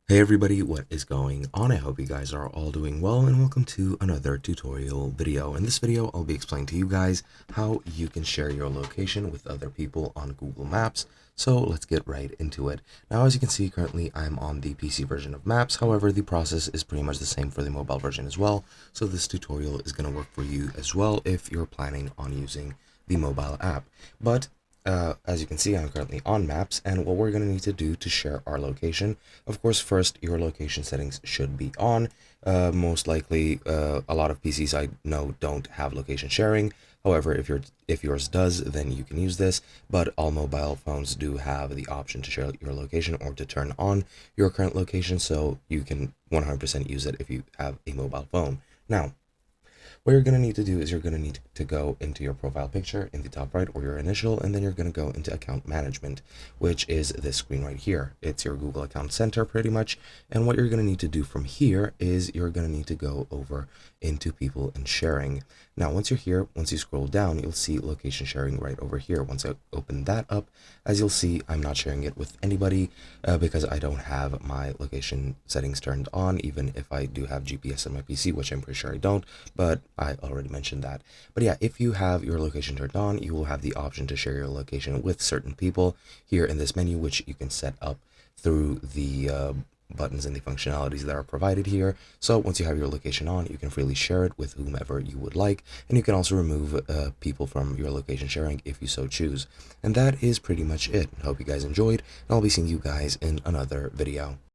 Hey everybody, what is going on? I hope you guys are all doing well and welcome to another tutorial video. In this video, I'll be explaining to you guys how you can share your location with other people on Google Maps. So let's get right into it. Now, as you can see, currently I'm on the PC version of Maps. However, the process is pretty much the same for the mobile version as well. So this tutorial is going to work for you as well if you're planning on using the mobile app. But as you can see, I'm currently on Maps, and what we're going to need to do to share our location, of course, first, your location settings should be on. Most likely, a lot of PCs I know don't have location sharing. However, if yours does, then you can use this, but all mobile phones do have the option to share your location or to turn on your current location, so you can 100% use it if you have a mobile phone. Now, what you're going to need to do is you're going to need to go into your profile picture in the top right, or your initial, and then you're going to go into account management, which is this screen right here. It's your Google Account Center pretty much. And what you're going to need to do from here is you're going to need to go over into people and sharing. Now, once you're here, once you scroll down, you'll see location sharing right over here. Once I open that up, as you'll see, I'm not sharing it with anybody because I don't have my location settings turned on, even if I do have GPS on my PC, which I'm pretty sure I don't, but I already mentioned that. But yeah, if you have your location turned on, you will have the option to share your location with certain people here in this menu, which you can set up through the buttons and the functionalities that are provided here. So once you have your location on, you can freely share it with whomever you would like, and you can also remove people from your location sharing if you so choose. And that is pretty much it. I hope you guys enjoyed, and I'll be seeing you guys in another video.